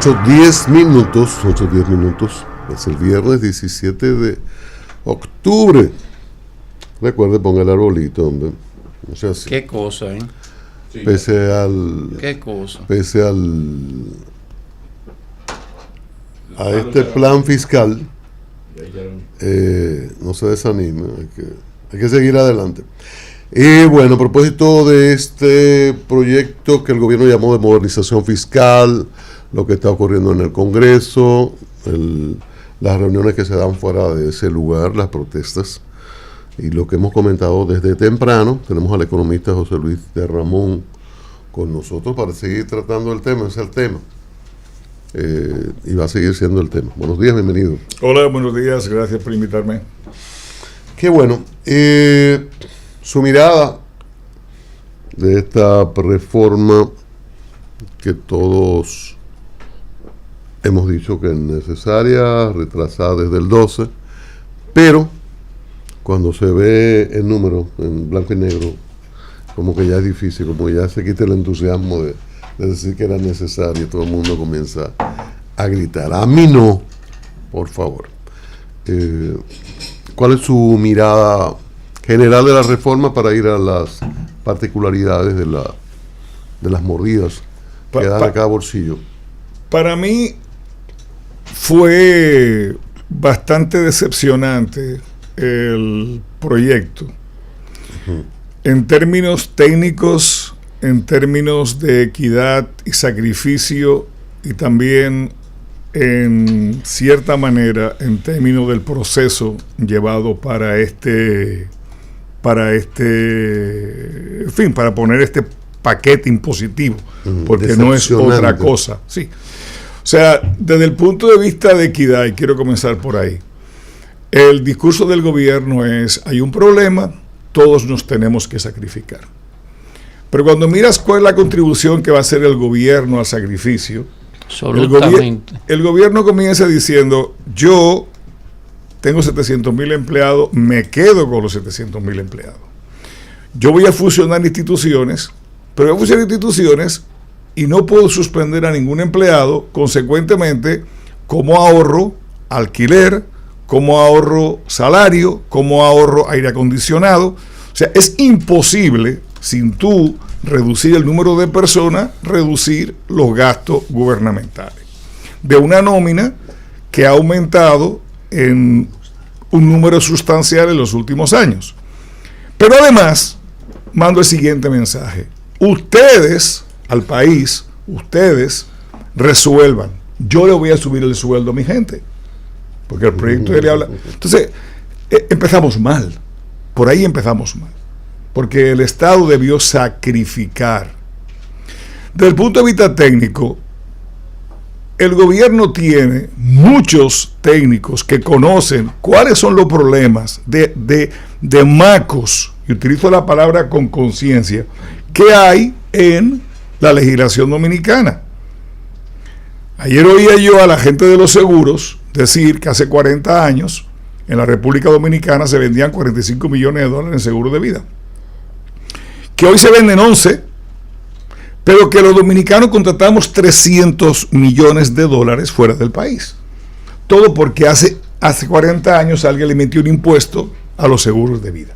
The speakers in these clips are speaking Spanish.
8:10. Es el viernes 17 de octubre. Recuerde, ponga el arbolito, hombre. No sea así. Qué cosa, ¿eh? Pese al. Qué cosa. Pese a este plan fiscal, no se desanime. Hay que seguir adelante. Y bueno, a propósito de este proyecto que el gobierno llamó de modernización fiscal, lo que está ocurriendo en el Congreso, las reuniones que se dan fuera de ese lugar, las protestas, y lo que hemos comentado desde temprano, tenemos al economista José Luis de Ramón con nosotros para seguir tratando el tema. Ese es el tema, y va a seguir siendo el tema. Buenos días, bienvenido. Hola, buenos días, gracias por invitarme. Qué bueno. Su mirada de esta reforma que todos hemos dicho que es necesaria, retrasada desde el 12, pero cuando se ve el número en blanco y negro, como que ya es difícil, como ya se quita el entusiasmo de decir que era necesario, y todo el mundo comienza a gritar. A mí no, por favor. ¿Cuál es su mirada general de la reforma para ir a las particularidades de las mordidas que dan a cada bolsillo? Para mí fue bastante decepcionante el proyecto. En términos técnicos, en términos de equidad y sacrificio, y también en cierta manera en términos del proceso llevado para poner este paquete impositivo, porque no es otra cosa. Sí. O sea, desde el punto de vista de equidad, y quiero comenzar por ahí, el discurso del gobierno es: hay un problema, todos nos tenemos que sacrificar. Pero cuando miras cuál es la contribución que va a hacer el gobierno al sacrificio, el gobierno comienza diciendo: yo tengo 700,000 empleados, me quedo con los 700,000 empleados. Yo voy a fusionar instituciones, pero voy a fusionar instituciones y no puedo suspender a ningún empleado. Consecuentemente, ¿cómo ahorro alquiler? ¿Cómo ahorro salario? ¿Cómo ahorro aire acondicionado? O sea, es imposible, sin tú reducir el número de personas, reducir los gastos gubernamentales. De una nómina que ha aumentado en un número sustancial en los últimos años. Pero además, mando el siguiente mensaje: ustedes, al país, ustedes resuelvan. Yo le voy a subir el sueldo a mi gente, porque el proyecto le habla. Entonces, empezamos mal. Por ahí empezamos mal, porque el Estado debió sacrificar. Desde el punto de vista técnico, el gobierno tiene muchos técnicos que conocen cuáles son los problemas de macos, y utilizo la palabra con conciencia, que hay en la legislación dominicana. Ayer oía yo a la gente de los seguros decir que hace 40 años en la República Dominicana se vendían $45 millones en seguros de vida, que hoy se venden 11, pero que los dominicanos contratamos $300 millones fuera del país. Todo porque hace 40 años alguien le metió un impuesto a los seguros de vida.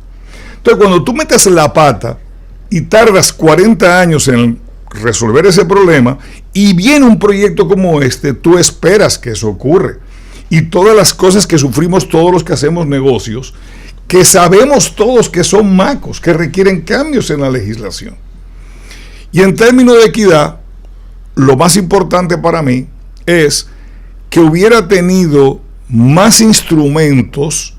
Entonces, cuando tú metes la pata y tardas 40 años en resolver ese problema, y viene un proyecto como este, tú esperas que eso ocurra. Y todas las cosas que sufrimos todos los que hacemos negocios, que sabemos todos que son macos, que requieren cambios en la legislación. Y en términos de equidad, lo más importante para mí es que hubiera tenido más instrumentos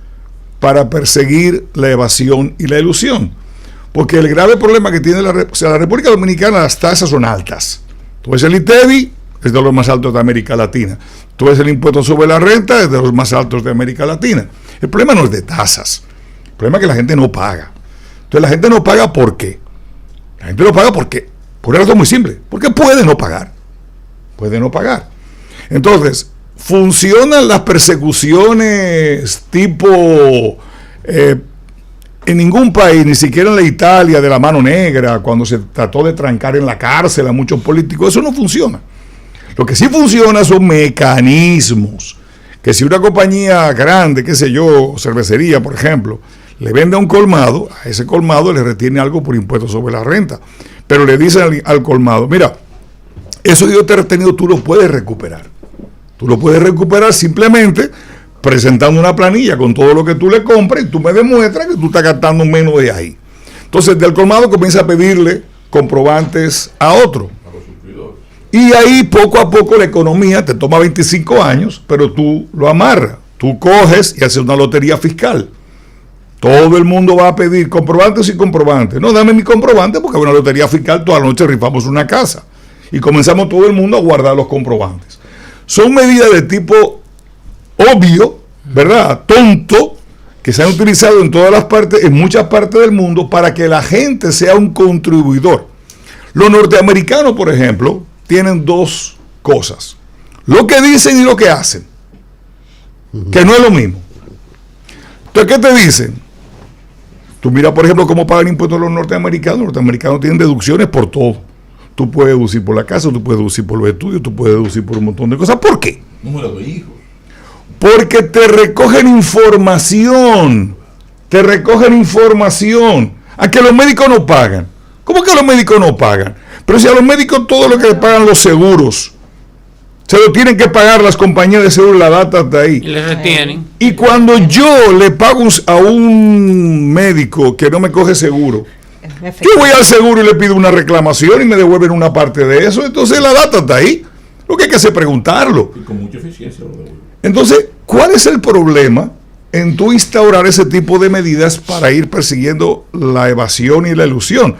para perseguir la evasión y la elusión. Porque el grave problema que tiene la República Dominicana, las tasas son altas. Tú ves el ITEVI, es de los más altos de América Latina. Tú ves el impuesto sobre la renta, es de los más altos de América Latina. El problema no es de tasas. El problema es que la gente no paga. Entonces la gente no paga, ¿por qué? La gente no paga porque, por una razón muy simple, porque puede no pagar. Puede no pagar. Entonces, funcionan las persecuciones tipo... en ningún país, ni siquiera en la Italia de la mano negra, cuando se trató de trancar en la cárcel a muchos políticos, eso no funciona. Lo que sí funciona son mecanismos. Que si una compañía grande, qué sé yo, cervecería, por ejemplo, le vende a un colmado, a ese colmado le retiene algo por impuesto sobre la renta. Pero le dicen al colmado, mira, eso que yo te he retenido tú lo puedes recuperar. Tú lo puedes recuperar simplemente presentando una planilla con todo lo que tú le compras y tú me demuestras que tú estás gastando menos de ahí. Entonces, del colmado comienza a pedirle comprobantes a otro. Y ahí poco a poco la economía te toma 25 años, pero tú lo amarras. Tú coges y haces una lotería fiscal. Todo el mundo va a pedir comprobantes y comprobantes. No, dame mi comprobante porque es una lotería fiscal, toda la noche rifamos una casa. Y comenzamos todo el mundo a guardar los comprobantes. Son medidas de tipo obvio, ¿verdad? Tonto, que se han utilizado en todas las partes, en muchas partes del mundo, para que la gente sea un contribuidor. Los norteamericanos, por ejemplo, tienen dos cosas: lo que dicen y lo que hacen, que no es lo mismo. Entonces, ¿qué te dicen? Tú mira, por ejemplo, cómo pagan impuestos los norteamericanos. Los norteamericanos tienen deducciones por todo. Tú puedes deducir por la casa, tú puedes deducir por los estudios, tú puedes deducir por un montón de cosas. ¿Por qué? Número de hijos. Porque te recogen información. Te recogen información. A que los médicos no pagan. ¿Cómo que los médicos no pagan? Pero si a los médicos todo lo que le pagan los seguros, se lo tienen que pagar las compañías de seguros, la data está ahí. Y le retienen. Y cuando yo le pago a un médico que no me coge seguro, yo voy al seguro y le pido una reclamación y me devuelven una parte de eso. Entonces la data está ahí. Lo que hay que hacer es preguntarlo. Y con mucha eficiencia lo devuelven. Entonces, ¿cuál es el problema en tú instaurar ese tipo de medidas para ir persiguiendo la evasión y la ilusión?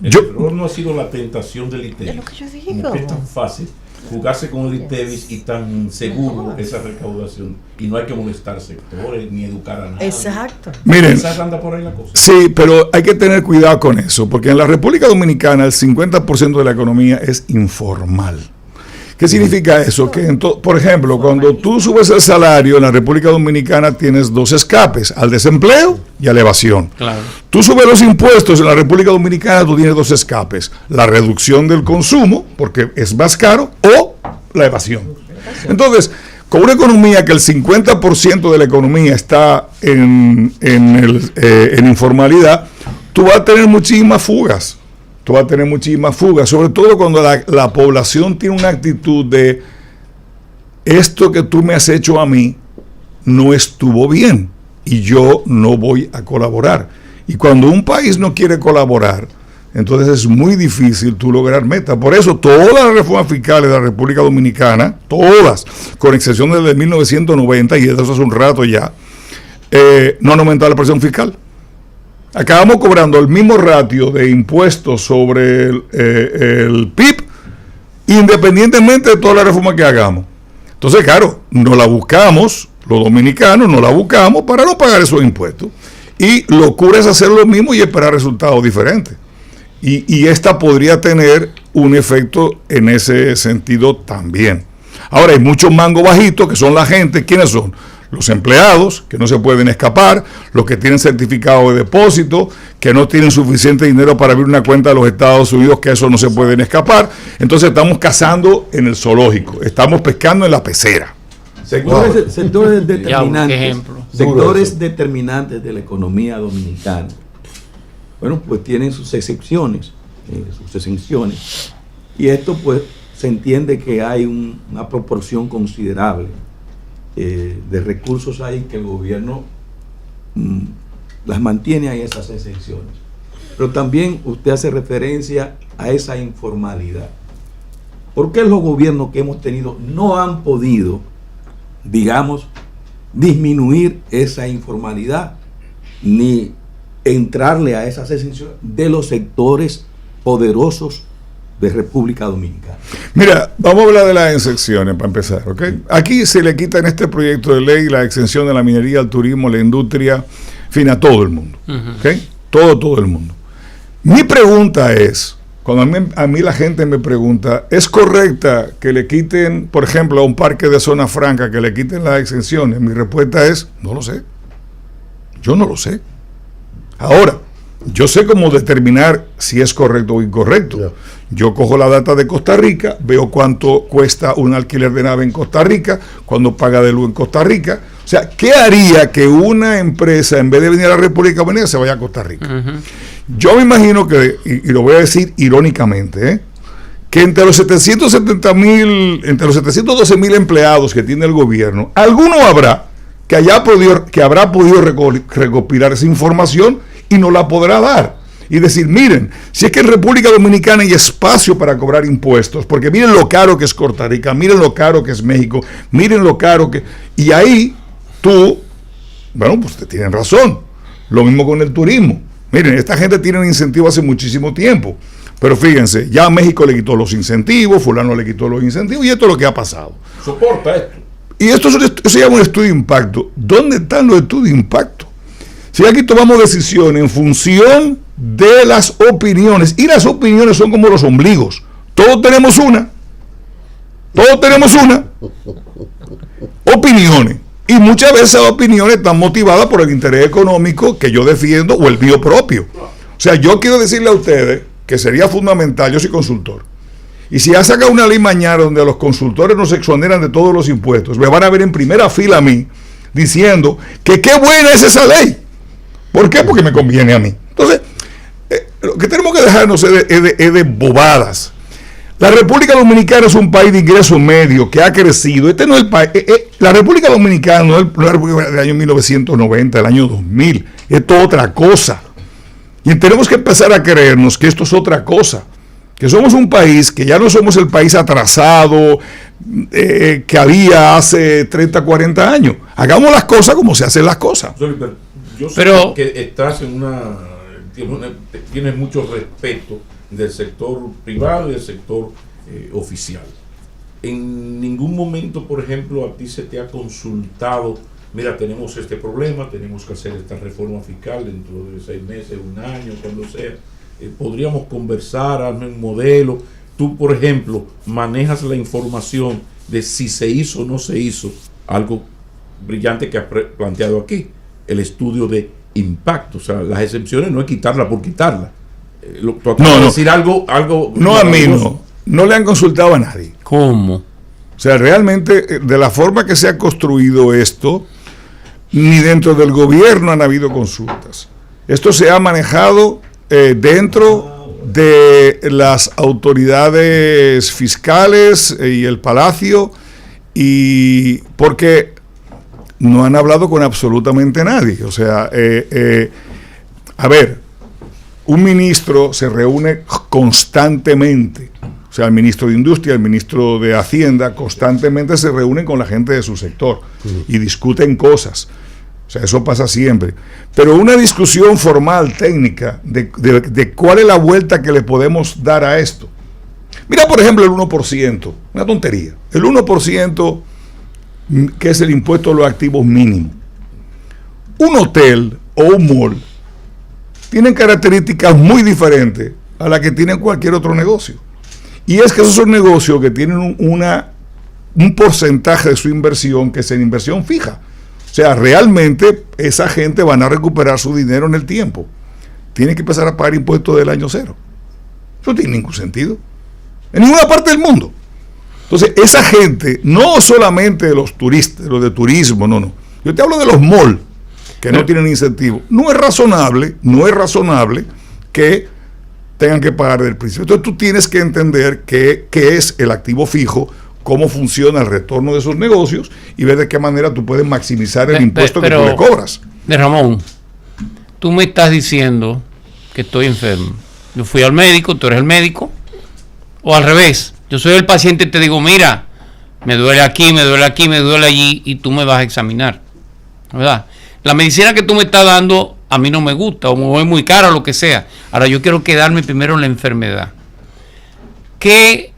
El error no ha sido la tentación del ITEVIS. Es lo que yo digo. Como que es tan fácil jugarse con el ITEVIS y tan seguro esa recaudación. Y no hay que molestar sectores ni educar a nadie. Exacto. Miren, Quizás anda por ahí la cosa. sí, pero hay que tener cuidado con eso, porque en la República Dominicana el 50% de la economía es informal. ¿Qué significa eso? Que por ejemplo, cuando tú subes el salario en la República Dominicana tienes dos escapes, al desempleo y a la evasión. Claro. Tú subes los impuestos en la República Dominicana, tú tienes dos escapes, la reducción del consumo, porque es más caro, o la evasión. Entonces, con una economía que el 50% de la economía está en informalidad, tú vas a tener muchísimas fugas. Tú vas a tener muchísimas fugas, sobre todo cuando la población tiene una actitud de esto que tú me has hecho a mí no estuvo bien y yo no voy a colaborar. Y cuando un país no quiere colaborar, entonces es muy difícil tú lograr metas. Por eso todas las reformas fiscales de la República Dominicana, todas, con excepción de 1990, y de eso hace un rato ya, no han aumentado la presión fiscal. Acabamos cobrando el mismo ratio de impuestos sobre el PIB, independientemente de toda la reforma que hagamos. Entonces, claro, no la buscamos, los dominicanos no la buscamos para no pagar esos impuestos. Y locura es hacer lo mismo y esperar resultados diferentes. Y esta podría tener un efecto en ese sentido también. Ahora, hay muchos mangos bajitos que son la gente. ¿Quiénes son? Los empleados, que no se pueden escapar, los que tienen certificado de depósito, que no tienen suficiente dinero para abrir una cuenta de los Estados Unidos, que eso no se pueden escapar. Entonces estamos cazando en el zoológico, estamos pescando en la pecera. Sectores determinantes, ejemplo. sectores determinantes de la economía dominicana, bueno, pues tienen sus excepciones, sus exenciones, y esto pues se entiende que hay una proporción considerable de recursos ahí que el gobierno las mantiene ahí, esas exenciones. Pero también usted hace referencia a esa informalidad. ¿Por qué los gobiernos que hemos tenido no han podido, digamos, disminuir esa informalidad ni entrarle a esas exenciones de los sectores poderosos de República Dominicana? Mira, vamos a hablar de las exenciones para empezar, ¿ok? Aquí se le quita en este proyecto de ley la exención de la minería, el turismo, la industria, en fin, a todo el mundo, ¿ok? Todo el mundo. Mi pregunta es, cuando a mí la gente me pregunta, ¿es correcta que le quiten, por ejemplo, a un parque de zona franca, que le quiten las exenciones? Mi respuesta es, no lo sé. Yo no lo sé. Ahora, yo sé cómo determinar si es correcto o incorrecto. Yeah. Yo cojo la data de Costa Rica, veo cuánto cuesta un alquiler de nave en Costa Rica, cuándo paga de luz en Costa Rica. O sea, ¿qué haría que una empresa, en vez de venir a la República Dominicana, se vaya a Costa Rica? Yo me imagino que, y lo voy a decir irónicamente, que entre los 712,000 empleados que tiene el gobierno, alguno habrá que habrá podido recopilar esa información y no la podrá dar. Y decir, miren, si es que en República Dominicana hay espacio para cobrar impuestos, porque miren lo caro que es Costa Rica, miren lo caro que es México, miren lo caro que... Y ahí pues te tienen razón. Lo mismo con el turismo. Miren, esta gente tiene un incentivo hace muchísimo tiempo. Pero fíjense, ya México le quitó los incentivos, fulano le quitó los incentivos, y esto es lo que ha pasado. Soporta esto. Y esto se llama un estudio de impacto. ¿Dónde están los estudios de impacto? Si aquí tomamos decisiones en función de las opiniones, y las opiniones son como los ombligos. Todos tenemos una. Opiniones. Y muchas veces esas opiniones están motivadas por el interés económico que yo defiendo o el mío propio. O sea, yo quiero decirle a ustedes que sería fundamental, yo soy consultor, y si ya saca una ley mañana donde los consultores nos exoneran de todos los impuestos, me van a ver en primera fila a mí diciendo que qué buena es esa ley. ¿Por qué? Porque me conviene a mí. Entonces, lo que tenemos que dejarnos es de bobadas. La República Dominicana es un país de ingreso medio que ha crecido. Este no es el país. La República Dominicana no es la República del año 1990, del año 2000. Esto es otra cosa. Y tenemos que empezar a creernos que esto es otra cosa. Que somos un país que ya no somos el país atrasado que había hace 30, 40 años. Hagamos las cosas como se hacen las cosas. Yo sé que estás tienes mucho respeto del sector privado y del sector oficial. En ningún momento, por ejemplo, a ti se te ha consultado, mira, tenemos este problema, tenemos que hacer esta reforma fiscal dentro de 6 meses, 1 año, cuando sea. Podríamos conversar, hazme un modelo. Tú, por ejemplo, manejas la información de si se hizo o no se hizo algo brillante que has planteado aquí, el estudio de impacto. O sea, las excepciones no es quitarla por quitarla. Tú acabas de decir algo no, a mí no le han consultado a nadie. ¿Cómo? O sea, realmente, de la forma que se ha construido esto, ni dentro del gobierno han habido consultas. Esto se ha manejado dentro de las autoridades fiscales y el Palacio, y porque no han hablado con absolutamente nadie. O sea, a ver, un ministro se reúne constantemente. O sea, el ministro de Industria, el ministro de Hacienda, constantemente se reúnen con la gente de su sector y discuten cosas. O sea, eso pasa siempre. Pero una discusión formal, técnica, de cuál es la vuelta que le podemos dar a esto. Mira, por ejemplo, el 1%, una tontería. El 1%, que es el impuesto a los activos mínimo. Un hotel o un mall tienen características muy diferentes a las que tiene cualquier otro negocio. Y es que esos son negocios que tienen un porcentaje de su inversión que es en inversión fija. O sea, realmente esa gente van a recuperar su dinero en el tiempo. Tienen que empezar a pagar impuestos del año cero. Eso no tiene ningún sentido. En ninguna parte del mundo. Entonces, esa gente, no solamente de los turistas, los de turismo, no. Yo te hablo de los malls, que no tienen incentivo. No es razonable que tengan que pagar del principio. Entonces, tú tienes que entender qué es el activo fijo, cómo funciona el retorno de esos negocios y ver de qué manera tú puedes maximizar el impuesto que tú le cobras. Ramón, tú me estás diciendo que estoy enfermo. Yo fui al médico, tú eres el médico, o al revés, yo soy el paciente y te digo, mira, me duele aquí, me duele allí, y tú me vas a examinar, ¿verdad? La medicina que tú me estás dando a mí no me gusta, o me es muy cara, o lo que sea. Ahora yo quiero quedarme primero en la enfermedad. ¿Qué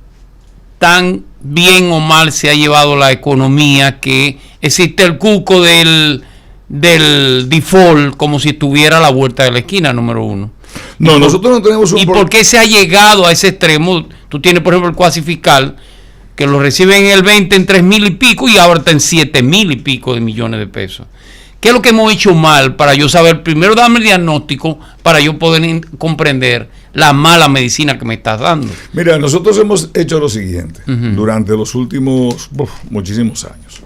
tan bien o mal se ha llevado la economía que existe el cuco del default como si estuviera a la vuelta de la esquina, número uno? No, nosotros no tenemos un... ¿Y por qué se ha llegado a ese extremo? Tú tienes, por ejemplo, el cuasi fiscal, que lo reciben en el 20 en 3,000 y pico y ahora está en 7,000 y pico de millones de pesos. ¿Qué es lo que hemos hecho mal para yo saber? Primero darme el diagnóstico para yo poder comprender la mala medicina que me estás dando. Mira, nosotros hemos hecho lo siguiente durante los últimos muchísimos años.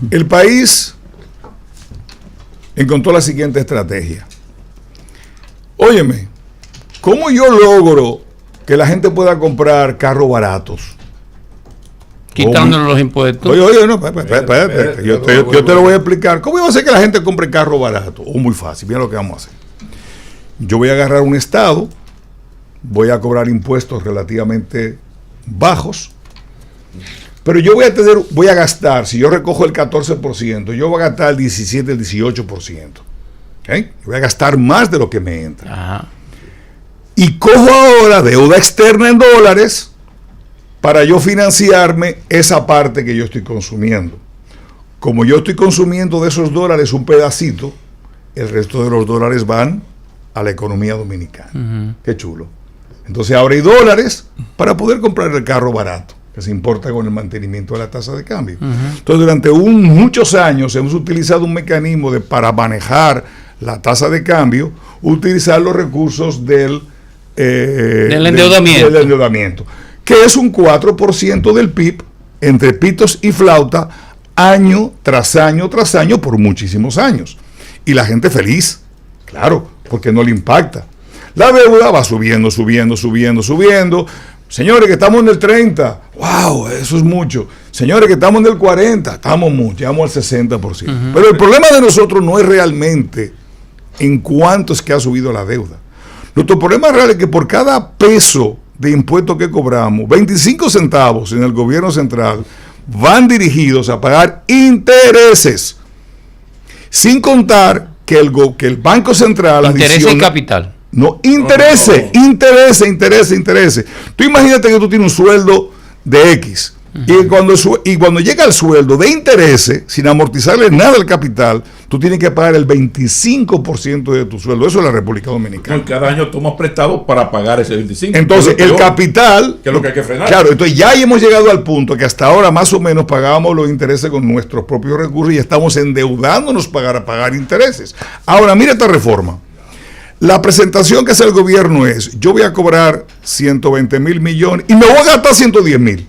El país encontró la siguiente estrategia. Óyeme, ¿cómo yo logro que la gente pueda comprar carros baratos? Quitándole los impuestos. Oye, no, espérate. Yo te lo voy a explicar. ¿Cómo iba a hacer que la gente compre carro barato? Muy fácil, mira lo que vamos a hacer. Yo voy a agarrar un estado, voy a cobrar impuestos relativamente bajos, pero yo voy a gastar, si yo recojo el 14%, yo voy a gastar el 17, el 18%. ¿Okay? Voy a gastar más de lo que me entra. Ajá. Y cojo ahora deuda externa en dólares para yo financiarme esa parte que yo estoy consumiendo. Como yo estoy consumiendo de esos dólares un pedacito, el resto de los dólares van a la economía dominicana. Qué chulo. Entonces ahora hay dólares para poder comprar el carro barato, que se importa con el mantenimiento de la tasa de cambio. Entonces durante muchos años hemos utilizado un mecanismo para manejar la tasa de cambio, utilizar los recursos del endeudamiento, que es un 4% del PIB entre pitos y flauta, año tras año tras año, por muchísimos años. Y la gente feliz, claro, porque no le impacta. La deuda va subiendo. Señores, que estamos en el 30, wow, eso es mucho. Señores, que estamos en el 40, estamos mucho, llegamos al 60%. Pero el problema de nosotros no es realmente en cuánto es que ha subido la deuda. Nuestro problema real es que por cada peso de impuestos que cobramos, 25 centavos en el gobierno central van dirigidos a pagar intereses, sin contar que el Banco Central interés y capital. No, interese. Tú imagínate que tú tienes un sueldo de X y cuando llega el sueldo de interés, sin amortizarle nada al capital, tú tienes que pagar el 25% de tu sueldo. Eso es la República Dominicana. No, cada año tomas prestado para pagar ese 25%. Entonces, el capital, que es lo que hay que frenar. Claro, entonces ya hemos llegado al punto que hasta ahora más o menos pagábamos los intereses con nuestros propios recursos y estamos endeudándonos para pagar intereses. Ahora, mira esta reforma. La presentación que hace el gobierno es: yo voy a cobrar 120 mil millones y me voy a gastar 110 mil.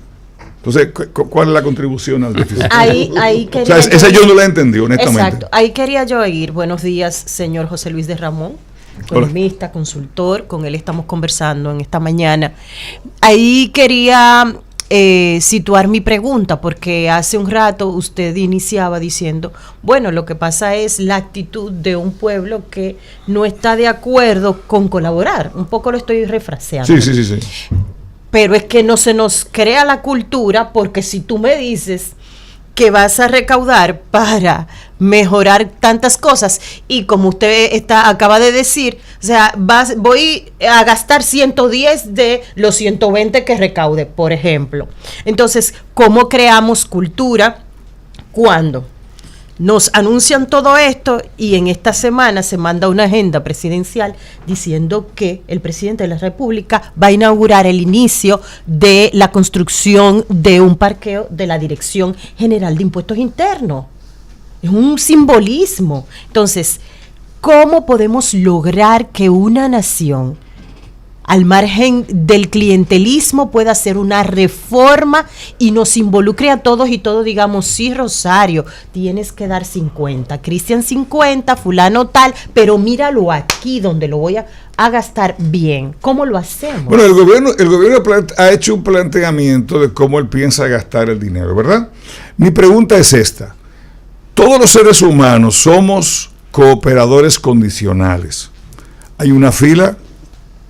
Entonces, ¿cuál es la contribución al déficit? Ahí quería esa yo no la entendí, honestamente. Exacto, ahí quería yo ir. Buenos días, señor José Luis de Ramón, economista, consultor, con él estamos conversando en esta mañana. Ahí quería situar mi pregunta, porque hace un rato usted iniciaba diciendo, bueno, lo que pasa es la actitud de un pueblo que no está de acuerdo con colaborar. Un poco lo estoy refraseando. Sí. Pero es que no se nos crea la cultura, porque si tú me dices que vas a recaudar para mejorar tantas cosas y como usted acaba de decir, o sea, voy a gastar 110 de los 120 que recaude, por ejemplo. Entonces, ¿cómo creamos cultura cuando nos anuncian todo esto y en esta semana se manda una agenda presidencial diciendo que el presidente de la República va a inaugurar el inicio de la construcción de un parqueo de la Dirección General de Impuestos Internos? Es un simbolismo. Entonces, ¿cómo podemos lograr que una nación, al margen del clientelismo, pueda hacer una reforma y nos involucre a todos y todos digamos, sí, Rosario, tienes que dar 50, Cristian 50, fulano tal, pero míralo aquí donde lo voy a gastar bien? ¿Cómo lo hacemos? Bueno, el gobierno ha hecho un planteamiento de cómo él piensa gastar el dinero, ¿verdad? Mi pregunta es esta: todos los seres humanos somos cooperadores condicionales. Hay una fila,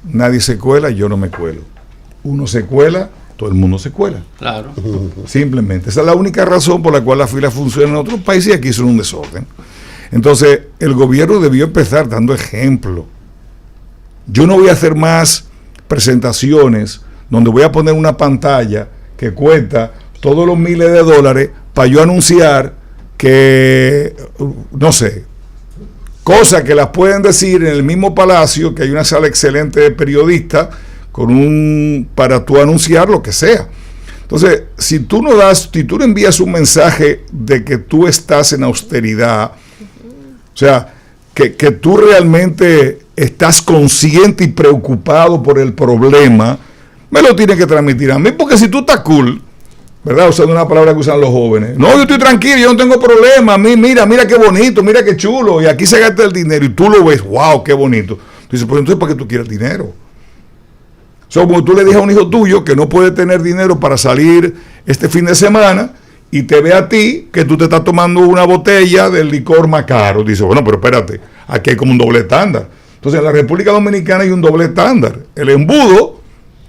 nadie se cuela, yo no me cuelo. Uno se cuela, todo el mundo se cuela. Claro. Simplemente. Esa es la única razón por la cual la fila funciona en otros países y aquí son un desorden. Entonces, el gobierno debió empezar dando ejemplo. Yo no voy a hacer más presentaciones donde voy a poner una pantalla que cuesta todos los miles de dólares para yo anunciar que, no sé, cosas que las pueden decir en el mismo palacio, que hay una sala excelente de periodistas para tú anunciar lo que sea. Entonces, si tú no envías un mensaje de que tú estás en austeridad, o sea, que tú realmente estás consciente y preocupado por el problema, me lo tienes que transmitir a mí, porque si tú estás cool, ¿verdad? Usando una palabra que usan los jóvenes. No, yo estoy tranquilo, yo no tengo problema. A mí, mira qué bonito, mira qué chulo. Y aquí se gasta el dinero y tú lo ves, wow, qué bonito. Tú dices, pues entonces, ¿para qué tú quieres dinero? Como tú le dices a un hijo tuyo que no puede tener dinero para salir este fin de semana y te ve a ti que tú te estás tomando una botella del licor más caro. Dice, bueno, pero espérate, aquí hay como un doble estándar. Entonces, en la República Dominicana hay un doble estándar. El embudo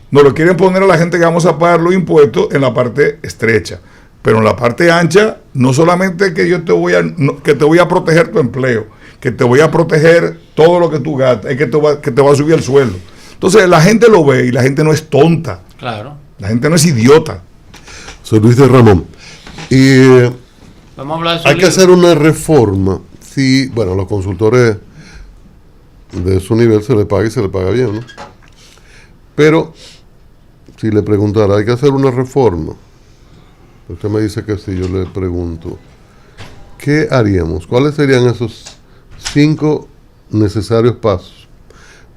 nos lo quieren poner a la gente que vamos a pagar los impuestos en la parte estrecha, pero en la parte ancha, no solamente que yo te voy a proteger tu empleo, que te voy a proteger todo lo que tú gastas, es que te va a subir el sueldo. Entonces la gente lo ve y la gente no es tonta. Claro. La gente no es idiota. Soy Luis de Ramón. Y Vamos a hablar de hay que hacer una reforma. Si, bueno, a los consultores de su nivel se le paga y se le paga bien, ¿no? Pero si le preguntara, hay que hacer una reforma. Usted me dice que sí, yo le pregunto, ¿qué haríamos? ¿Cuáles serían esos 5 necesarios pasos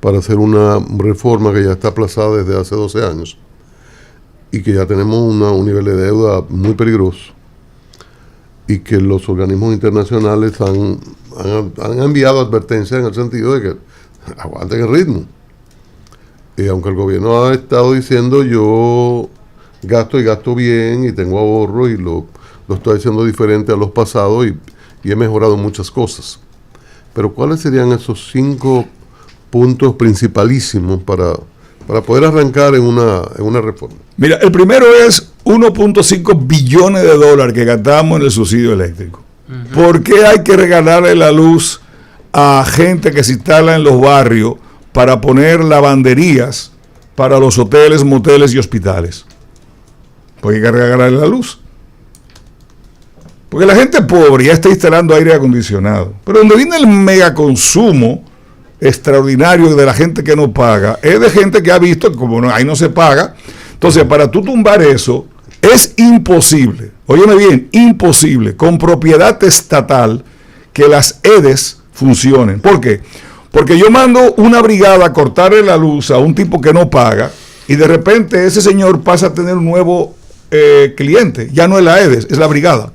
para hacer una reforma que ya está aplazada desde hace 12 años y que ya tenemos un nivel de deuda muy peligroso y que los organismos internacionales han enviado advertencias en el sentido de que aguanten el ritmo? Y aunque el gobierno ha estado diciendo yo gasto y gasto bien y tengo ahorro y lo estoy haciendo diferente a los pasados y he mejorado muchas cosas. Pero ¿cuáles serían esos 5 puntos principalísimos para poder arrancar en una reforma? Mira, el primero es 1.5 billones de dólares que gastamos en el subsidio eléctrico. Uh-huh. ¿Por qué hay que regalarle la luz a gente que se instala en los barrios para poner lavanderías para los hoteles, moteles y hospitales? Porque hay que regalarle la luz. Porque la gente pobre ya está instalando aire acondicionado. Pero donde viene el megaconsumo extraordinario de la gente que no paga, es de gente que ha visto que como ahí no se paga. Entonces, para tú tumbar eso, es imposible, óyeme bien, imposible, con propiedad estatal, que las EDES funcionen. ¿Por qué? Porque yo mando una brigada a cortarle la luz a un tipo que no paga y de repente ese señor pasa a tener un nuevo cliente. Ya no es la EDES, es la brigada.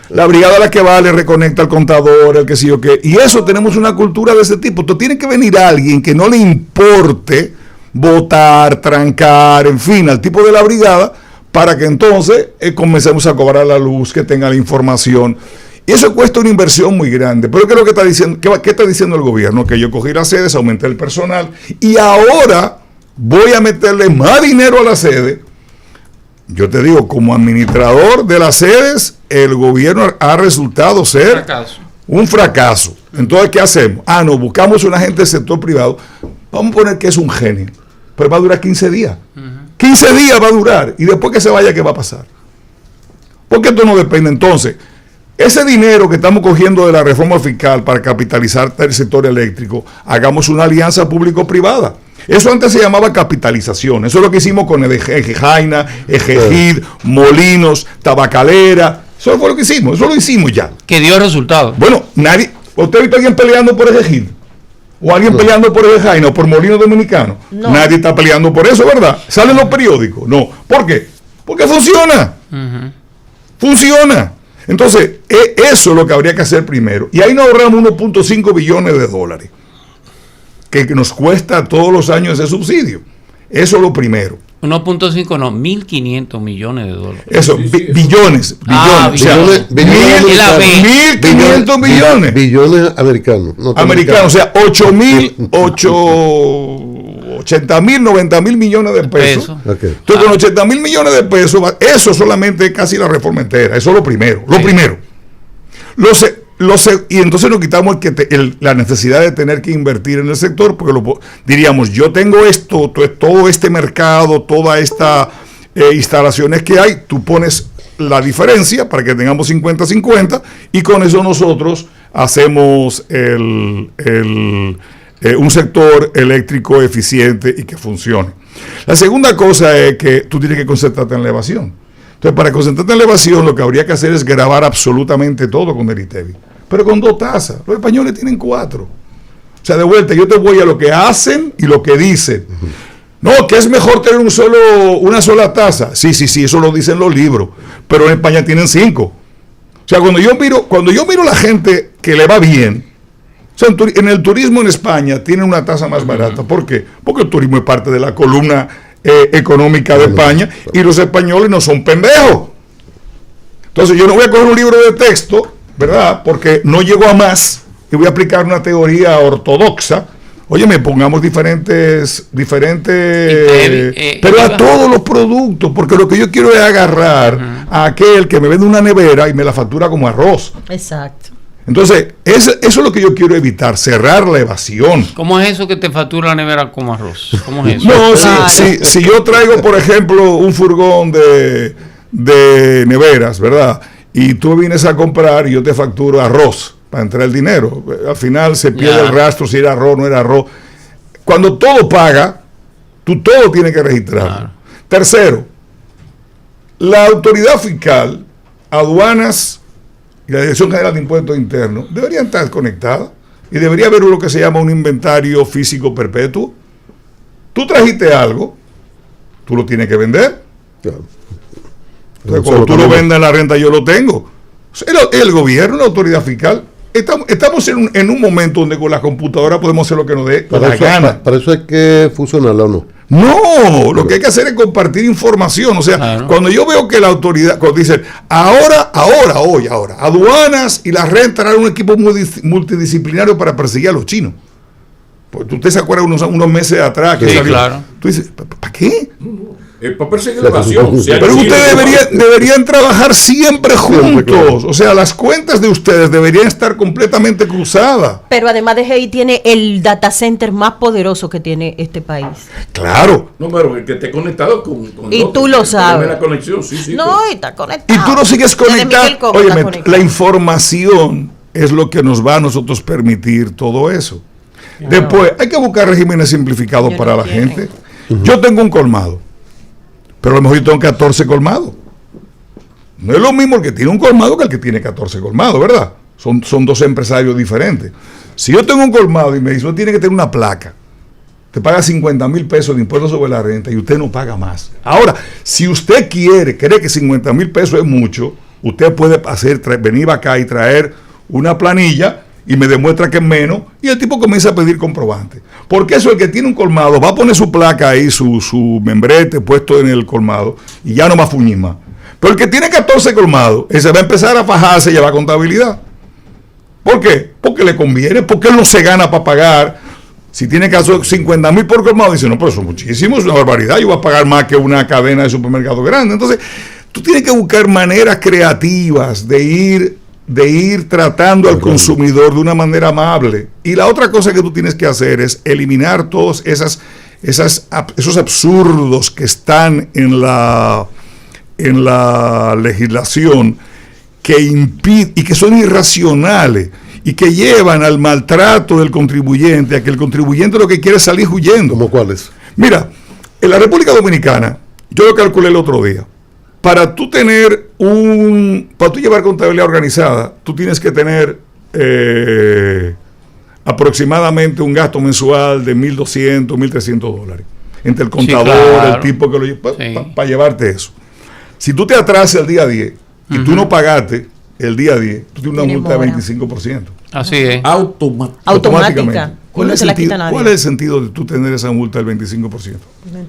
La brigada la que va, le reconecta al contador, el que sí o qué. Y eso, tenemos una cultura de ese tipo. Entonces tiene que venir alguien que no le importe votar, trancar, en fin, al tipo de la brigada, para que entonces comencemos a cobrar la luz, que tenga la información. Y eso cuesta una inversión muy grande. Pero ¿qué es lo que está diciendo? ¿Qué está diciendo el gobierno? Que yo cogí las sedes, aumenté el personal y ahora voy a meterle más dinero a la sede. Yo te digo, como administrador de las sedes, el gobierno ha resultado ser un fracaso. Entonces, ¿qué hacemos? No, buscamos una gente del sector privado. Vamos a poner que es un genio, pero va a durar 15 días. 15 días va a durar. Y después que se vaya, ¿qué va a pasar? Porque esto no depende. Entonces, ese dinero que estamos cogiendo de la reforma fiscal para capitalizar el sector eléctrico, hagamos una alianza público-privada. Eso antes se llamaba capitalización. Eso es lo que hicimos con Ejejaina, Ejejid, Molinos, Tabacalera. Eso fue lo que hicimos. Eso lo hicimos ya. Que dio resultados. Bueno, nadie. ¿Usted ha visto a alguien peleando por Ejejid? ¿O alguien peleando por Ejejaina o por Molinos Dominicanos? No. Nadie está peleando por eso, ¿verdad? Salen los periódicos. No. ¿Por qué? Porque funciona. Uh-huh. Funciona. Entonces, eso es lo que habría que hacer primero. Y ahí nos ahorramos 1.5 billones de dólares. Que nos cuesta todos los años ese subsidio. Eso es lo primero. 1.5 no, 1.500 millones de dólares. Eso, billones. Billones 1.500 billones. Billones americanos. Americanos, o sea, 80.000, 90.000 millones de pesos. Okay. Entonces, con 80.000 millones de pesos, eso solamente es casi la reforma entera. Eso es lo primero. Lo primero. Y entonces nos quitamos la necesidad de tener que invertir en el sector, porque diríamos, yo tengo esto, todo este mercado, todas estas instalaciones que hay, tú pones la diferencia para que tengamos 50-50 y con eso nosotros hacemos un sector eléctrico eficiente y que funcione. La segunda cosa es que tú tienes que concentrarte en la evasión. Entonces, para concentrarte en la evasión, lo que habría que hacer es grabar absolutamente todo con el ITEVI. Pero con 2 tasas. Los españoles tienen 4. O sea, de vuelta, yo te voy a lo que hacen y lo que dicen. No, que es mejor tener una sola tasa. Sí, eso lo dicen los libros. Pero en España tienen 5. O sea, cuando yo miro la gente que le va bien, o sea, en el turismo en España tienen una tasa más barata. ¿Por qué? Porque el turismo es parte de la columna económica de España y los españoles no son pendejos. Entonces yo no voy a coger un libro de texto, ¿verdad? Porque no llego a más y voy a aplicar una teoría ortodoxa. Óyeme, pongamos diferentes pero a todos los productos, porque lo que yo quiero es agarrar a aquel que me vende una nevera y me la factura como arroz. Exacto. Entonces, eso es lo que yo quiero evitar, cerrar la evasión. ¿Cómo es eso que te factura la nevera como arroz? ¿Cómo es eso? No, claro. si yo traigo, por ejemplo, un furgón de neveras, ¿verdad? Y tú vienes a comprar y yo te facturo arroz para entrar el dinero. Al final se pierde el rastro si era arroz o no era arroz. Cuando todo paga, tú todo tienes que registrar. Claro. Tercero, la autoridad fiscal, aduanas y la Dirección General de Impuestos Internos deberían estar conectadas y debería haber lo que se llama un inventario físico perpetuo. Tú trajiste algo, tú lo tienes que vender. Claro. Entonces, cuando tú lo vendas en la renta, yo lo tengo. El gobierno, la autoridad fiscal, estamos en un momento donde con la computadora podemos hacer lo que nos dé la gana. Para eso hay que fusionarla, ¿o no? No, lo que hay que hacer es compartir información. O sea, claro, cuando yo veo que la autoridad, cuando dicen, ahora, aduanas y la renta eran un equipo multidisciplinario para perseguir a los chinos. Pues usted se acuerda unos meses atrás que salió. Claro. Tú dices, ¿para qué? Para perseguir la evasión. Pero ustedes deberían trabajar siempre juntos. O sea, las cuentas de ustedes deberían estar completamente cruzadas. Pero además de GI tiene el data center más poderoso que tiene este país. Claro. No, pero el que esté conectado con y tú lo sabes. La conexión, sí. No, y está conectado. Y tú no sigues conectado. Óyeme, la información es lo que nos va a nosotros permitir todo eso. No. Después, hay que buscar regímenes simplificados para la gente. Yo tengo un colmado, pero a lo mejor yo tengo 14 colmados. No es lo mismo el que tiene un colmado que el que tiene 14 colmados, ¿verdad? Son 2 empresarios diferentes. Si yo tengo un colmado y me dice, usted tiene que tener una placa, te paga 50,000 pesos de impuestos sobre la renta y usted no paga más. Ahora, si usted cree que 50,000 pesos es mucho, usted puede venir acá y traer una planilla y me demuestra que es menos, y el tipo comienza a pedir comprobante. Porque eso, el que tiene un colmado va a poner su placa ahí, su membrete puesto en el colmado, y ya no va a fuñir más. Pero el que tiene 14 colmados, ese va a empezar a fajarse y llevar contabilidad. ¿Por qué? Porque le conviene, porque él no se gana para pagar. Si tiene caso 50,000 por colmado, dice, no, pero eso es muchísimo, es una barbaridad, yo voy a pagar más que una cadena de supermercados grande. Entonces, tú tienes que buscar maneras creativas de ir tratando al consumidor de una manera amable. Y la otra cosa que tú tienes que hacer es eliminar todos esos absurdos que están en la legislación que impiden y que son irracionales y que llevan al maltrato del contribuyente, a que el contribuyente lo que quiere es salir huyendo. ¿Cómo cuáles? Mira, en la República Dominicana, yo lo calculé el otro día, para tú llevar contabilidad organizada, tú tienes que tener aproximadamente un gasto mensual de $1,200, $1,300 entre el contador, sí, claro, el tipo que lo lleva, para llevarte eso. Si tú te atrasas el día 10 y tú no pagaste el día 10, tú tienes una multa de 25%. Así es. Automática. ¿Cuál es el sentido de tú tener esa multa del 25%?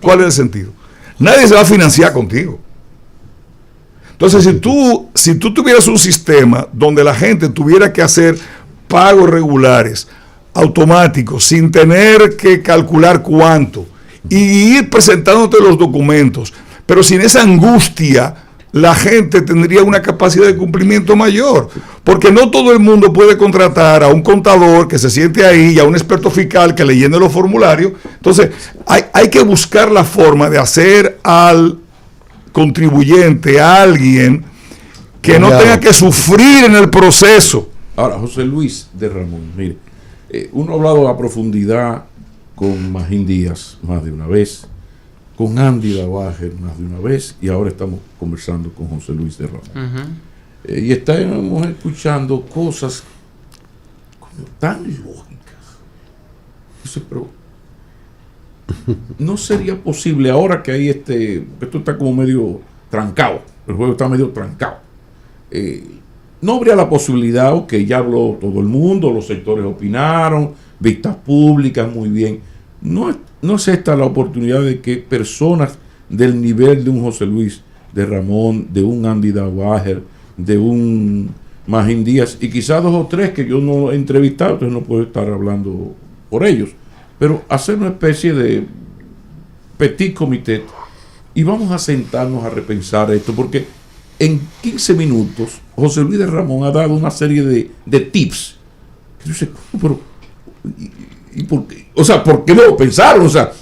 ¿Cuál es el sentido? Nadie se va a financiar contigo. Entonces, si tú tuvieras un sistema donde la gente tuviera que hacer pagos regulares, automáticos, sin tener que calcular cuánto, y ir presentándote los documentos, pero sin esa angustia, la gente tendría una capacidad de cumplimiento mayor, porque no todo el mundo puede contratar a un contador que se siente ahí y a un experto fiscal que le llene los formularios. Entonces, hay que buscar la forma de hacer al contribuyente, a alguien que no tenga que sufrir en el proceso. Ahora, José Luis de Ramón, mire, uno ha hablado a profundidad con Magín Díaz más de una vez con Andy Dauager más de una vez y ahora estamos conversando con José Luis de Ramón. Y estamos escuchando cosas tan lógicas. Entonces, pero no sería posible ahora que hay esto está como medio trancado, el juego está medio trancado. No habría la posibilidad, que ya habló todo el mundo, los sectores opinaron, vistas públicas, muy bien. No es esta la oportunidad de que personas del nivel de un José Luis de Ramón, de un Andy Dauager, de un Magín Díaz, y quizás 2 o 3 que yo no he entrevistado, entonces no puedo estar hablando por ellos, pero hacer una especie de petit comité y vamos a sentarnos a repensar esto, porque en 15 minutos José Luis de Ramón ha dado una serie de tips. Yo sé, pero ¿y por qué? O sea, ¿por qué no lo pensaron? O sea,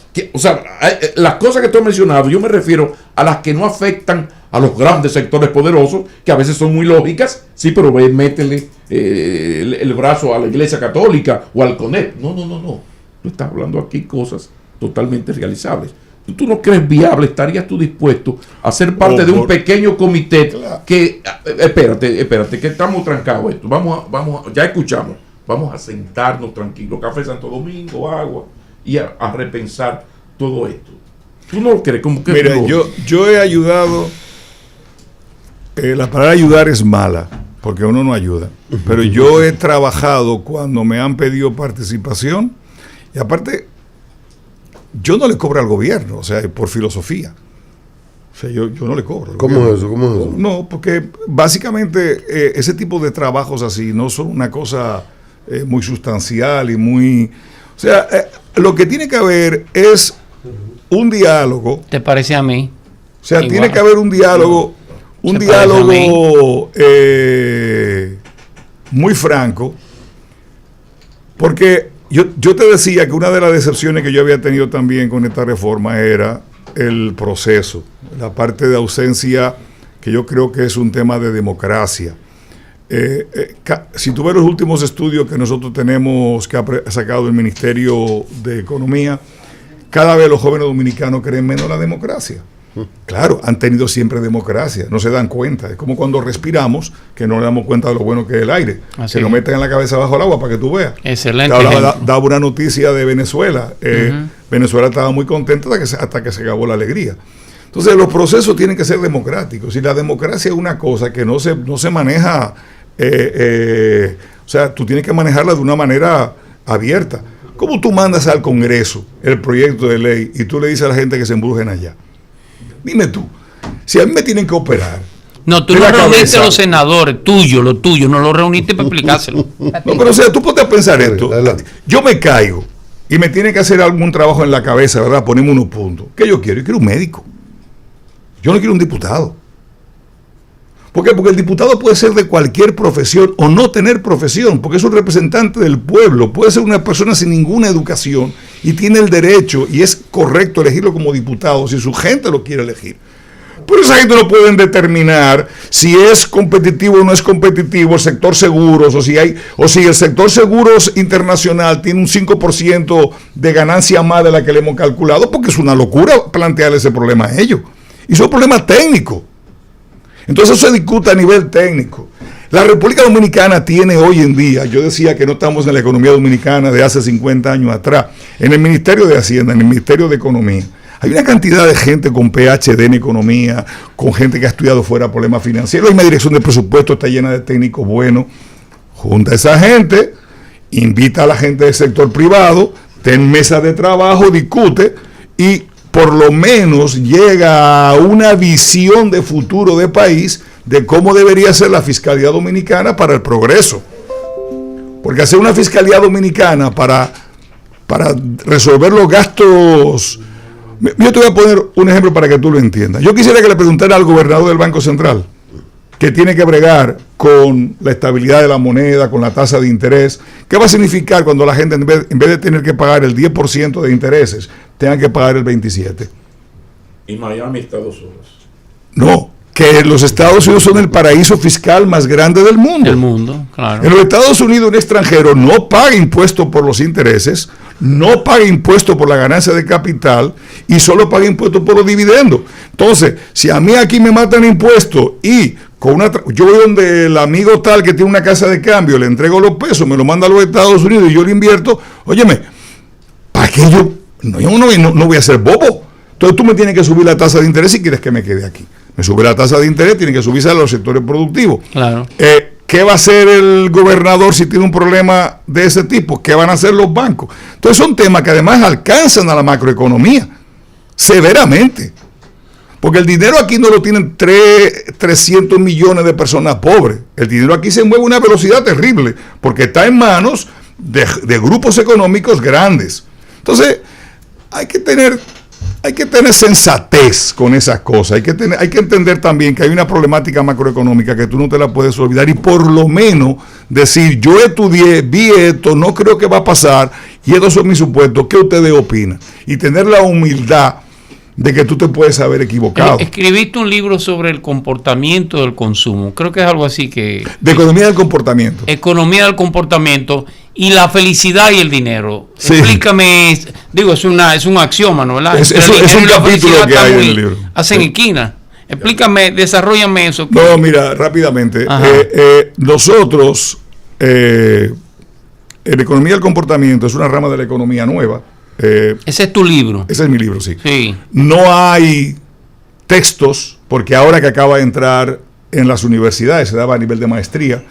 las cosas que tú has mencionado, yo me refiero a las que no afectan a los grandes sectores poderosos, que a veces son muy lógicas, sí, pero métele el brazo a la Iglesia Católica o al CONEP. No. Tú estás hablando aquí cosas totalmente realizables. ¿Tú no crees viable? ¿Estarías tú dispuesto a ser parte de un pequeño comité que... Espérate, que estamos trancados esto. Ya escuchamos. Vamos a sentarnos tranquilos. Café Santo Domingo, agua, y a repensar todo esto. ¿Tú no lo crees? Como que mira, yo he ayudado... la palabra ayudar es mala, porque uno no ayuda. Pero yo he trabajado cuando me han pedido participación, y aparte... yo no le cobro al gobierno, o sea, por filosofía. O sea, yo no le cobro. ¿Cómo es eso? No, porque básicamente ese tipo de trabajos así no son una cosa muy sustancial y muy... O sea, lo que tiene que haber es un diálogo. ¿Te parece a mí? O sea, tiene que haber un diálogo, muy franco, porque... Yo te decía que una de las decepciones que yo había tenido también con esta reforma era el proceso, la parte de ausencia, que yo creo que es un tema de democracia. Si tú ves los últimos estudios que nosotros tenemos, que ha sacado el Ministerio de Economía, cada vez los jóvenes dominicanos creen menos la democracia. Claro, han tenido siempre democracia, no se dan cuenta. Es como cuando respiramos, que no le damos cuenta de lo bueno que es el aire. Así se lo meten en la cabeza bajo el agua para que tú veas. Excelente. Daba una noticia de Venezuela. Venezuela estaba muy contenta hasta que se acabó la alegría. Entonces, los procesos tienen que ser democráticos. Y la democracia es una cosa que no se maneja. O sea, tú tienes que manejarla de una manera abierta. ¿Cómo tú mandas al Congreso el proyecto de ley y tú le dices a la gente que se embrujen allá? Dime tú, si a mí me tienen que operar. No, tú no reuniste a los senadores, lo tuyo, no lo reuniste para explicárselo. No, pero o sea, tú ponte a pensar esto. Adelante. Yo me caigo y me tiene que hacer algún trabajo en la cabeza, ¿verdad? Ponemos unos puntos. ¿Qué yo quiero? Yo quiero un médico. Yo no quiero un diputado. ¿Por qué? Porque el diputado puede ser de cualquier profesión o no tener profesión, porque es un representante del pueblo, puede ser una persona sin ninguna educación y tiene el derecho, y es correcto elegirlo como diputado si su gente lo quiere elegir. Pero esa gente no pueden determinar si es competitivo o no es competitivo el sector seguros, o si el sector seguros internacional tiene un 5% de ganancia más de la que le hemos calculado, porque es una locura plantear ese problema a ellos. Y son problemas técnicos. Entonces eso se discute a nivel técnico. La República Dominicana tiene hoy en día, yo decía que no estamos en la economía dominicana de hace 50 años atrás, en el Ministerio de Hacienda, en el Ministerio de Economía, hay una cantidad de gente con PhD en economía, con gente que ha estudiado fuera problemas financieros, hay una dirección de presupuesto, está llena de técnicos buenos. Junta a esa gente, invita a la gente del sector privado, ten mesa de trabajo, discute y por lo menos llega a una visión de futuro de país de cómo debería ser la fiscalía dominicana para el progreso. Porque hacer una fiscalía dominicana para resolver los gastos... Yo te voy a poner un ejemplo para que tú lo entiendas. Yo quisiera que le preguntara al gobernador del Banco Central, que tiene que bregar con la estabilidad de la moneda, con la tasa de interés. ¿Qué va a significar cuando la gente, en vez de tener que pagar el 10% de intereses, tengan que pagar el 27%? Y Miami está 2 horas. No, que los Estados Unidos son el paraíso fiscal más grande del mundo. Del mundo, claro. En los Estados Unidos un extranjero no paga impuestos por los intereses, no paga impuestos por la ganancia de capital y solo paga impuestos por los dividendos. Entonces, si a mí aquí me matan impuestos y yo voy donde el amigo tal que tiene una casa de cambio, le entrego los pesos, me lo manda a los Estados Unidos y yo lo invierto, óyeme, ¿para qué yo no voy a ser bobo? Entonces tú me tienes que subir la tasa de interés si quieres que me quede aquí. Me sube la tasa de interés, tiene que subirse a los sectores productivos. Claro. ¿Qué va a hacer el gobernador si tiene un problema de ese tipo? ¿Qué van a hacer los bancos? Entonces son temas que además alcanzan a la macroeconomía severamente. Porque el dinero aquí no lo tienen 300 millones de personas pobres. El dinero aquí se mueve a una velocidad terrible porque está en manos de grupos económicos grandes. Entonces hay que tener sensatez con esas cosas. Hay que entender también que hay una problemática macroeconómica que tú no te la puedes olvidar y por lo menos decir, yo estudié, vi esto, no creo que va a pasar y estos son mis supuestos, ¿qué ustedes opinan? Y tener la humildad de que tú te puedes haber equivocado. Escribiste un libro sobre el comportamiento del consumo, creo que es algo así que... De economía del comportamiento. Economía del comportamiento y la felicidad y el dinero. Sí. Explícame, digo, es un axioma, ¿no? ¿Verdad? Es un capítulo que hay en el libro. Hacen esquina. Explícame, desarróllame eso. No, mira, rápidamente. Nosotros, en economía del comportamiento, es una rama de la economía nueva. Ese es tu libro. Ese es mi libro, sí. Sí. No hay textos, porque ahora que acaba de entrar en las universidades, se daba a nivel de maestría,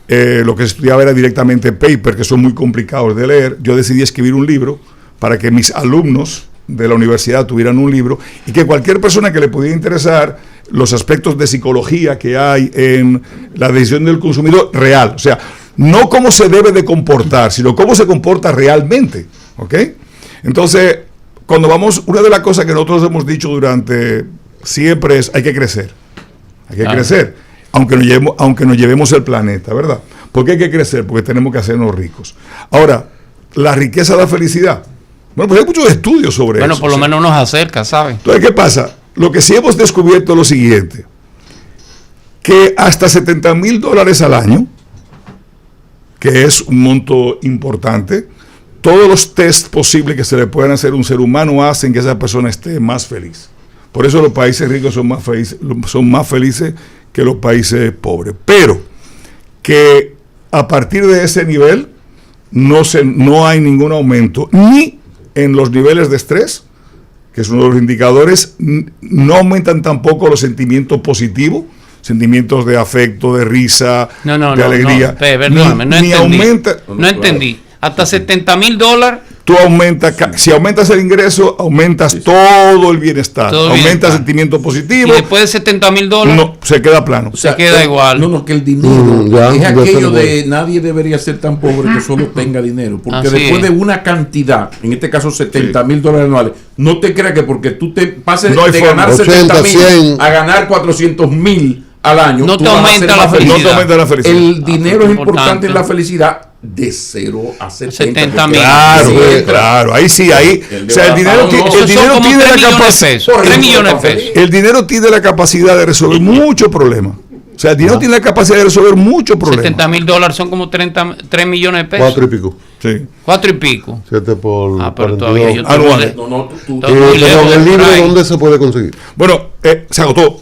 lo que se estudiaba era directamente paper, que son muy complicados de leer. Yo decidí escribir un libro para que mis alumnos de la universidad tuvieran un libro y que cualquier persona que le pudiera interesar los aspectos de psicología que hay en la decisión del consumidor real, o sea, no cómo se debe de comportar, sino cómo se comporta realmente, ¿ok? Entonces, cuando vamos, una de las cosas que nosotros hemos dicho durante siempre es, hay que crecer, aunque nos llevemos el planeta, ¿verdad? ¿Por qué hay que crecer? Porque tenemos que hacernos ricos. Ahora, la riqueza da felicidad. Bueno, pues hay muchos estudios sobre eso. Bueno, por lo menos nos acerca, ¿sabes? Entonces, ¿qué pasa? Lo que sí hemos descubierto es lo siguiente, que hasta $70,000 al año, que es un monto importante, todos los test posibles que se le puedan hacer a un ser humano hacen que esa persona esté más feliz. Por eso los países ricos son más felices que los países pobres. Pero que a partir de ese nivel no hay ningún aumento, ni en los niveles de estrés, que es uno de los indicadores, no aumentan tampoco los sentimientos positivos, sentimientos de afecto, de risa, de alegría. Perdóname, no entendí. Hasta $70,000. Tú aumentas, si aumentas el ingreso, aumentas todo el bienestar, aumentas sentimiento positivo. Y después de $70,000, no, se queda plano. O sea, se queda igual. No, que el dinero es aquello de nadie debería ser tan pobre que solo tenga dinero. Porque después de una cantidad, en este caso $70,000 anuales, no te creas que porque tú te pases de ganar 70,000 a ganar 400,000 al año, no te aumenta la felicidad. El dinero es importante en la felicidad. De 0 a 70,000. Claro, ahí sí, ahí. O sea, el dinero tiene la capacidad. 3 millones de pesos. El dinero tiene la capacidad de resolver muchos problemas. O sea, el dinero tiene la capacidad de resolver muchos problemas. $70,000 son como 3 millones de pesos. 4 y pico. Sí. 4 y pico. 7 por pero todavía yo anuales. ¿El libro dónde se puede conseguir? Bueno, se agotó.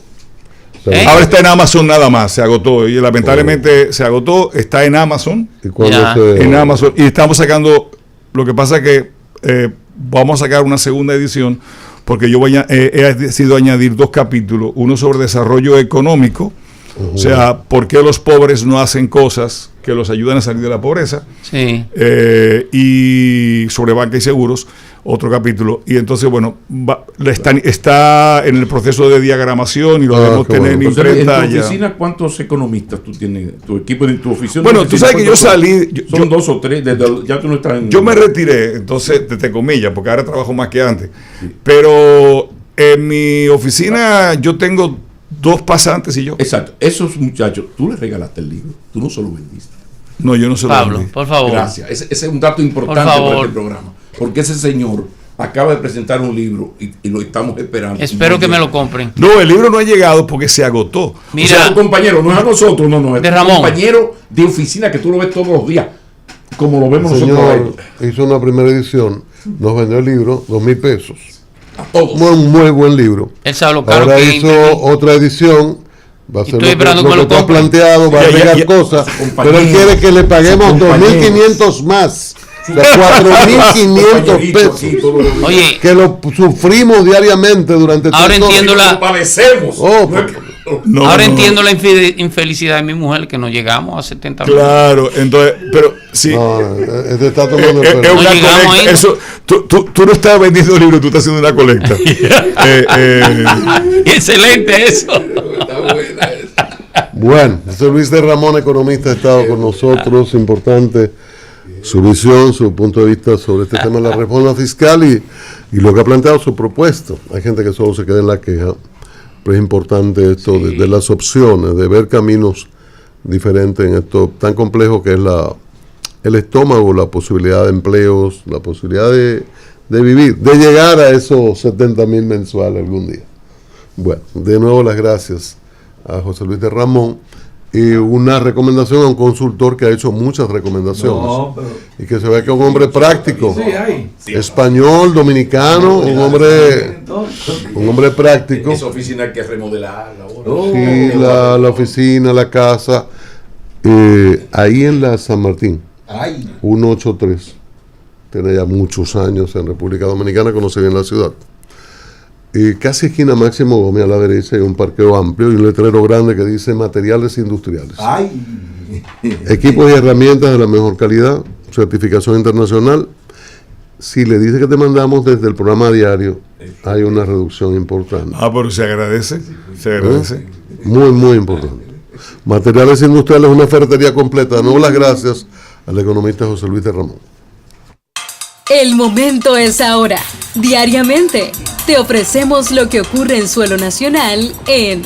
Ahora está en Amazon nada más, se agotó y lamentablemente se agotó, está en Amazon. En Amazon y estamos sacando, lo que pasa que vamos a sacar una segunda edición porque yo he decidido añadir 2 capítulos, uno sobre desarrollo económico, o sea, por qué los pobres no hacen cosas que los ayudan a salir de la pobreza, y sobre banca y seguros, otro capítulo, y entonces bueno, está en el proceso de diagramación y lo debemos tener en imprenta. ¿En tu oficina cuántos economistas tú tienes, tu equipo en tu oficina? Bueno, tú sabes que yo salí, son 2 o 3, ya tú no estás en... Yo me retiré, entonces, te comillas, porque ahora trabajo más que antes, pero en mi oficina yo tengo 2 pasantes y yo. Exacto, esos muchachos, tú les regalaste el libro, tú no se lo vendiste. No, yo no se lo vendí. Pablo, por favor. Gracias, ese es un dato importante para este programa, porque ese señor acaba de presentar un libro y lo estamos esperando. Espero que me lo compren. No, el libro no ha llegado porque se agotó. Mira, o sea, tu compañero, no es a nosotros, no, es de tu Ramón. compañero de oficina que tú lo ves todos los días. como lo vemos El nosotros a señor ellos. hizo una primera edición, nos vendió el libro, 2,000 pesos. A todos. Muy buen libro. Él sabe lo caro Ahora que es hizo imprimir. otra edición. Va a Y ser estoy esperando que me lo tú has compre. planteado, va a agregar cosas, pero él quiere que le paguemos 2.500 más. O sea, 4.500 pesos. Oye, Que lo sufrimos diariamente durante ahora todo. entiendo la- Lo padecemos. Oh, No es que- No, ahora no. entiendo la infelicidad de mi mujer, que no llegamos a 70 mil. Claro, entonces, pero sí. No, te está tomando el Es pelo. una No llegamos colecta. ahí, ¿no? Eso, tú no estás vendiendo libros, tú estás haciendo una colecta. Excelente eso. Está buena esa. Bueno, José Luis de Ramón, economista, ha estado con nosotros. Importante su visión, su punto de vista sobre este tema de la reforma fiscal y lo que ha planteado su propuesta. Hay gente que solo se queda en la queja, pero es importante esto de las opciones, de ver caminos diferentes en esto tan complejo que es el estómago, la posibilidad de empleos, la posibilidad de vivir, de llegar a esos 70,000 mensuales algún día. Bueno, de nuevo las gracias a José Luis de Ramón y una recomendación a un consultor que ha hecho muchas recomendaciones No, pero- y que se ve que es un hombre práctico, Sí, hay. español, dominicano, un hombre práctico. Esa oficina hay que remodelarla ahora. Sí, la oficina, la casa, ahí en la San Martín, Ay. 183. Tiene ya muchos años en República Dominicana, conoce bien la ciudad. Y casi esquina Máximo Gómez a la derecha hay un parqueo amplio y un letrero grande que dice materiales industriales. Ay. Equipos y herramientas de la mejor calidad, certificación internacional. Si le dice que te mandamos desde el programa diario, hay una reducción importante. Pero se agradece. Se agradece. Muy importante. Materiales industriales, una ferretería completa. De nuevo las gracias al economista José Luis de Ramón. El momento es ahora. Diariamente te ofrecemos lo que ocurre en suelo nacional en